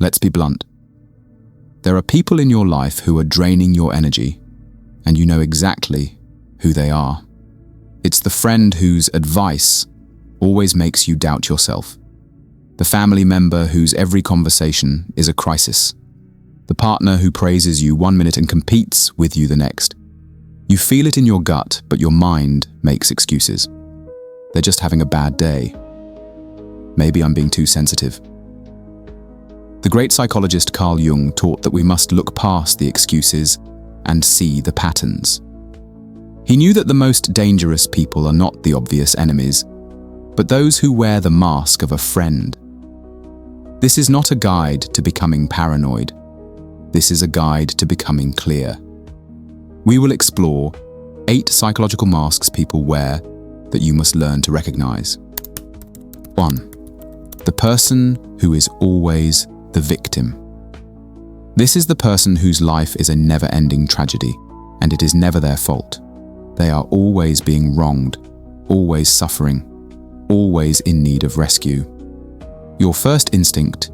Let's be blunt. There are people in your life who are draining your energy, and you know exactly who they are. It's the friend whose advice always makes you doubt yourself. The family member whose every conversation is a crisis. The partner who praises you 1 minute and competes with you the next. You feel it in your gut, but your mind makes excuses. They're just having a bad day. Maybe I'm being too sensitive. The great psychologist Carl Jung taught that we must look past the excuses and see the patterns. He knew that the most dangerous people are not the obvious enemies, but those who wear the mask of a friend. This is not a guide to becoming paranoid. This is a guide to becoming clear. We will explore 8 psychological masks people wear that you must learn to recognize. 1. The person who is always the victim. This is the person whose life is a never-ending tragedy, and it is never their fault. They are always being wronged, always suffering, always in need of rescue. Your first instinct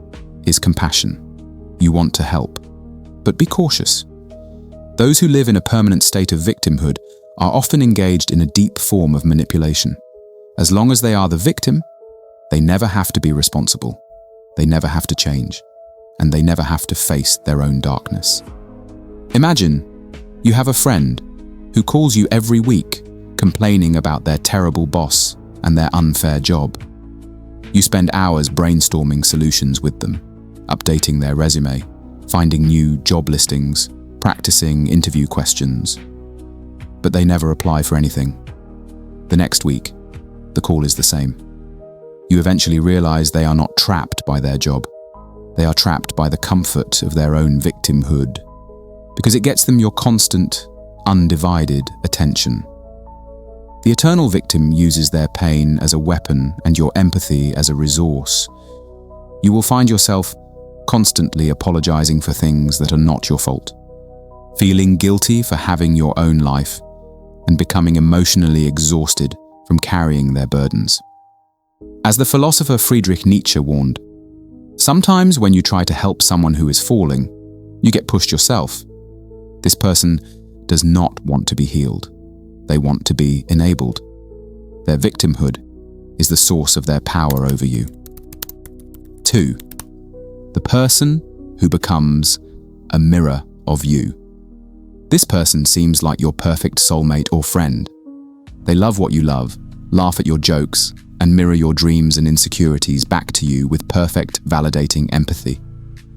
is compassion. You want to help, but be cautious. Those who live in a permanent state of victimhood are often engaged in a deep form of manipulation. As long as they are the victim, they never have to be responsible. They never have to change, and they never have to face their own darkness. Imagine you have a friend who calls you every week complaining about their terrible boss and their unfair job. You spend hours brainstorming solutions with them, updating their resume, finding new job listings, practicing interview questions. But they never apply for anything. The next week, the call is the same. You eventually realize they are not trapped by their job. They are trapped by the comfort of their own victimhood, because it gets them your constant, undivided attention. The eternal victim uses their pain as a weapon and your empathy as a resource. You will find yourself constantly apologizing for things that are not your fault, feeling guilty for having your own life, and becoming emotionally exhausted from carrying their burdens. As the philosopher Friedrich Nietzsche warned, sometimes when you try to help someone who is falling, you get pushed yourself. This person does not want to be healed. They want to be enabled. Their victimhood is the source of their power over you. 2. The person who becomes a mirror of you. This person seems like your perfect soulmate or friend. They love what you love, laugh at your jokes, and mirror your dreams and insecurities back to you with perfect, validating empathy.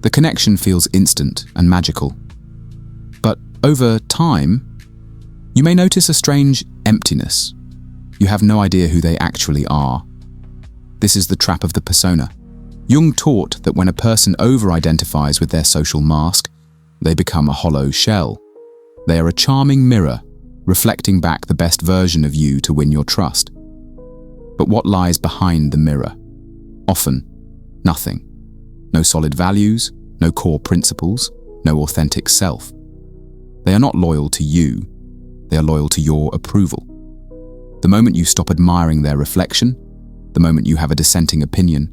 The connection feels instant and magical. But over time, you may notice a strange emptiness. You have no idea who they actually are. This is the trap of the persona. Jung taught that when a person over-identifies with their social mask, they become a hollow shell. They are a charming mirror, reflecting back the best version of you to win your trust. But what lies behind the mirror? Often, nothing. No solid values, no core principles, no authentic self. They are not loyal to you, they are loyal to your approval. The moment you stop admiring their reflection, the moment you have a dissenting opinion,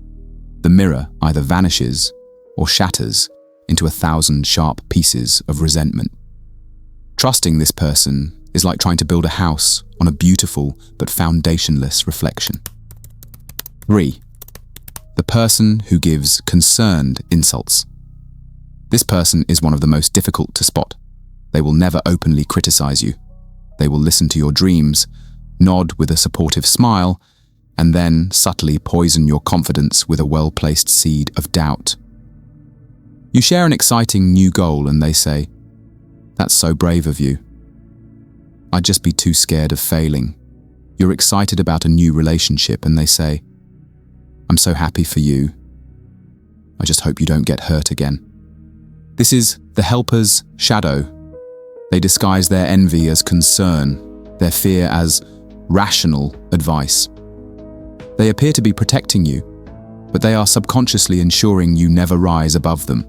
the mirror either vanishes or shatters into 1,000 sharp pieces of resentment. Trusting this person is like trying to build a house on a beautiful but foundationless reflection. 3. The person who gives concerned insults. This person is one of the most difficult to spot. They will never openly criticize you. They will listen to your dreams, nod with a supportive smile, and then subtly poison your confidence with a well-placed seed of doubt. You share an exciting new goal and they say, "That's so brave of you. I'd just be too scared of failing." You're excited about a new relationship and they say, "I'm so happy for you. I just hope you don't get hurt again." This is the helper's shadow. They disguise their envy as concern, their fear as rational advice. They appear to be protecting you, but they are subconsciously ensuring you never rise above them.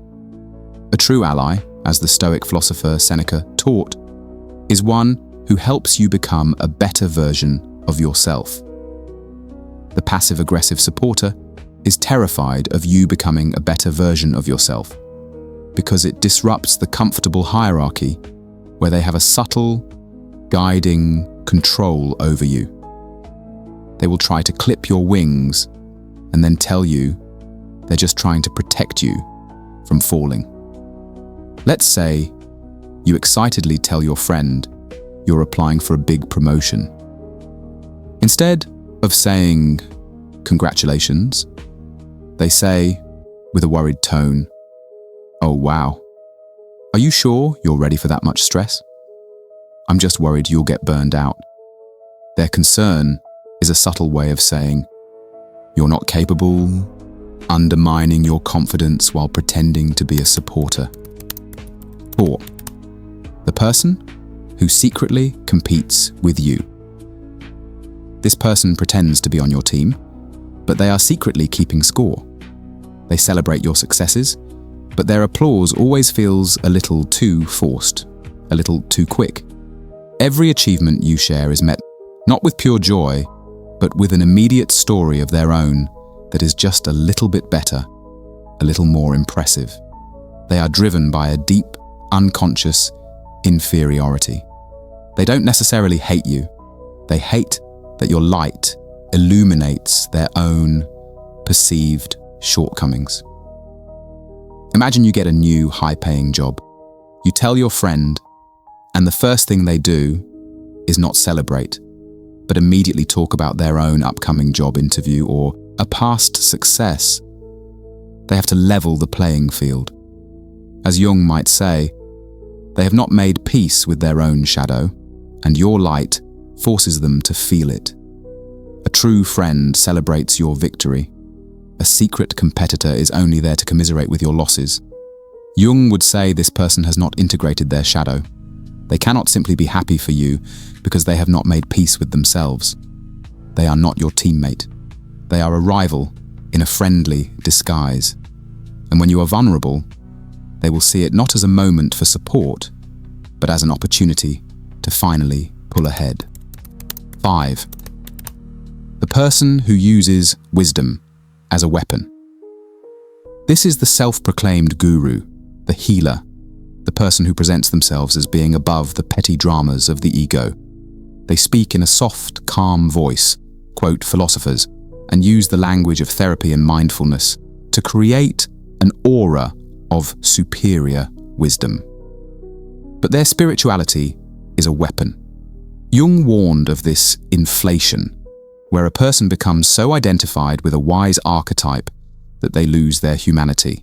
A true ally, as the Stoic philosopher Seneca taught, is one who helps you become a better version of yourself. The passive-aggressive supporter is terrified of you becoming a better version of yourself because it disrupts the comfortable hierarchy where they have a subtle, guiding control over you. They will try to clip your wings and then tell you they're just trying to protect you from falling. Let's say you excitedly tell your friend you're applying for a big promotion. Instead of saying, "Congratulations," they say, with a worried tone, "Oh wow, are you sure you're ready for that much stress? I'm just worried you'll get burned out." Their concern is a subtle way of saying, "You're not capable," undermining your confidence while pretending to be a supporter. 4. The person who secretly competes with you. This person pretends to be on your team, but they are secretly keeping score. They celebrate your successes, but their applause always feels a little too forced, a little too quick. Every achievement you share is met not with pure joy, but with an immediate story of their own that is just a little bit better, a little more impressive. They are driven by a deep, unconscious inferiority. They don't necessarily hate you. They hate that your light illuminates their own perceived shortcomings. Imagine you get a new high-paying job. You tell your friend, and the first thing they do is not celebrate, but immediately talk about their own upcoming job interview or a past success. They have to level the playing field. As Jung might say, they have not made peace with their own shadow, and your light forces them to feel it. A true friend celebrates your victory. A secret competitor is only there to commiserate with your losses. Jung would say this person has not integrated their shadow. They cannot simply be happy for you because they have not made peace with themselves. They are not your teammate. They are a rival in a friendly disguise. And when you are vulnerable, they will see it not as a moment for support, but as an opportunity to finally pull ahead. 5. The person who uses wisdom as a weapon. This is the self-proclaimed guru, the healer, the person who presents themselves as being above the petty dramas of the ego. They speak in a soft, calm voice, quote philosophers, and use the language of therapy and mindfulness to create an aura of superior wisdom. But their spirituality is a weapon. Jung warned of this inflation, where a person becomes so identified with a wise archetype that they lose their humanity.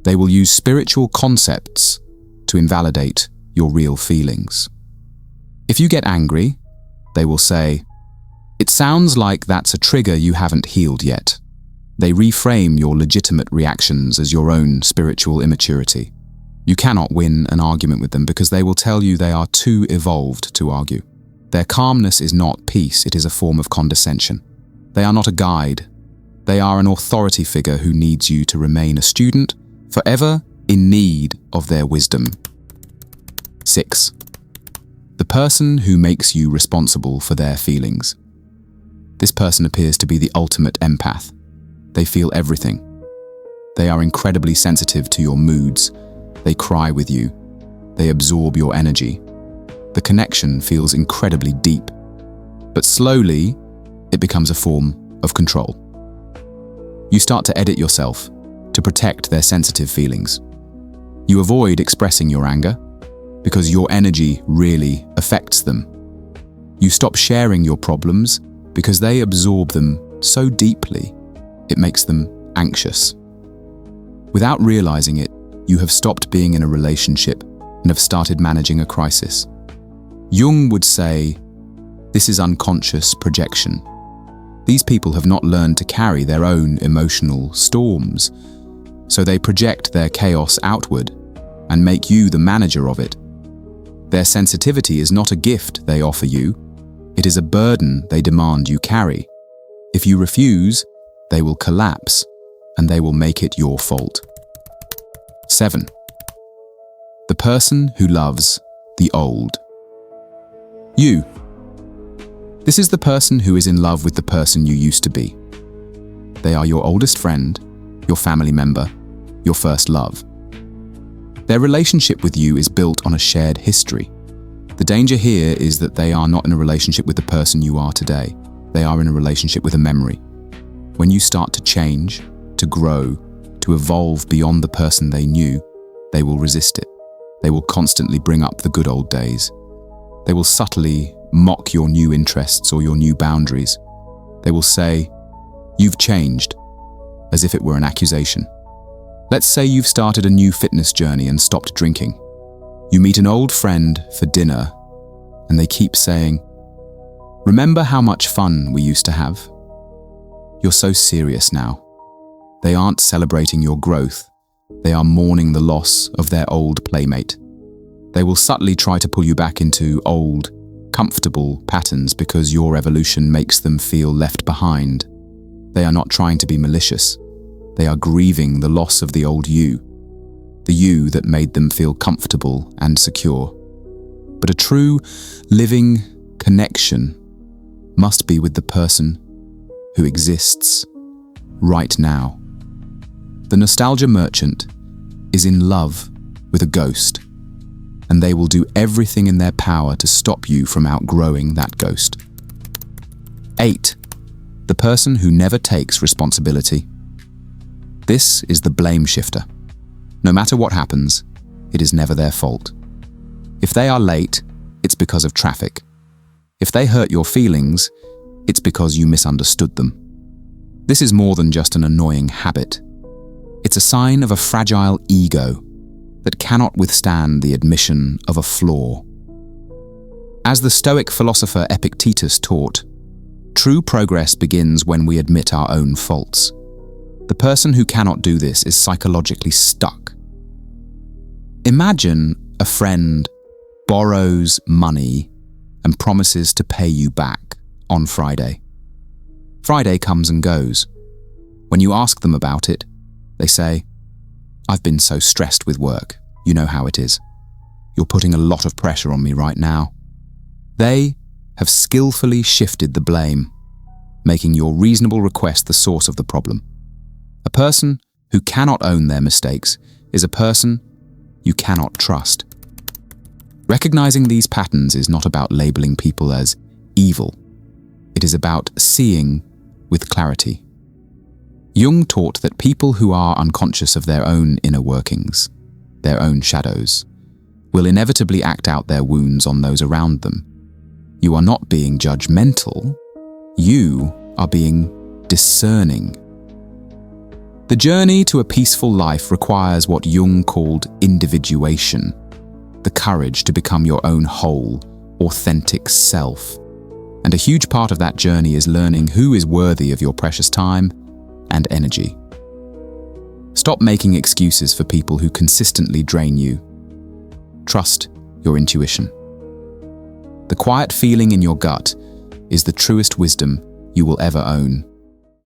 They will use spiritual concepts to invalidate your real feelings. If you get angry, they will say, "It sounds like that's a trigger you haven't healed yet." They reframe your legitimate reactions as your own spiritual immaturity. You cannot win an argument with them because they will tell you they are too evolved to argue. Their calmness is not peace, it is a form of condescension. They are not a guide. They are an authority figure who needs you to remain a student, forever in need of their wisdom. 6. The person who makes you responsible for their feelings. This person appears to be the ultimate empath. They feel everything. They are incredibly sensitive to your moods. They cry with you. They absorb your energy. The connection feels incredibly deep, but slowly it becomes a form of control. You start to edit yourself to protect their sensitive feelings. You avoid expressing your anger because your energy really affects them. You stop sharing your problems because they absorb them so deeply it makes them anxious. Without realizing it, you have stopped being in a relationship and have started managing a crisis. Jung would say, this is unconscious projection. These people have not learned to carry their own emotional storms, so they project their chaos outward and make you the manager of it. Their sensitivity is not a gift they offer you, it is a burden they demand you carry. If you refuse, they will collapse and they will make it your fault. 7. The person who loves the old. You. This is the person who is in love with the person you used to be. They are your oldest friend, your family member, your first love. Their relationship with you is built on a shared history. The danger here is that they are not in a relationship with the person you are today. They are in a relationship with a memory. When you start to change, to grow, to evolve beyond the person they knew, they will resist it. They will constantly bring up the good old days. They will subtly mock your new interests or your new boundaries. They will say, "You've changed," as if it were an accusation. Let's say you've started a new fitness journey and stopped drinking. You meet an old friend for dinner, and they keep saying, "Remember how much fun we used to have? You're so serious now." They aren't celebrating your growth. They are mourning the loss of their old playmate. They will subtly try to pull you back into old, comfortable patterns because your evolution makes them feel left behind. They are not trying to be malicious. They are grieving the loss of the old you, the you that made them feel comfortable and secure. But a true, living connection must be with the person who exists right now. The nostalgia merchant is in love with a ghost, and they will do everything in their power to stop you from outgrowing that ghost. 8. The person who never takes responsibility. This is the blame shifter. No matter what happens, it is never their fault. If they are late, it's because of traffic. If they hurt your feelings, it's because you misunderstood them. This is more than just an annoying habit. It's a sign of a fragile ego that cannot withstand the admission of a flaw. As the Stoic philosopher Epictetus taught, true progress begins when we admit our own faults. The person who cannot do this is psychologically stuck. Imagine a friend borrows money and promises to pay you back on Friday. Friday comes and goes. When you ask them about it, they say, "I've been so stressed with work. You know how it is. You're putting a lot of pressure on me right now." They have skillfully shifted the blame, making your reasonable request the source of the problem. A person who cannot own their mistakes is a person you cannot trust. Recognizing these patterns is not about labeling people as evil. It is about seeing with clarity. Jung taught that people who are unconscious of their own inner workings, their own shadows, will inevitably act out their wounds on those around them. You are not being judgmental, you are being discerning. The journey to a peaceful life requires what Jung called individuation, the courage to become your own whole, authentic self. And a huge part of that journey is learning who is worthy of your precious time and energy. Stop making excuses for people who consistently drain you. Trust your intuition. The quiet feeling in your gut is the truest wisdom you will ever own.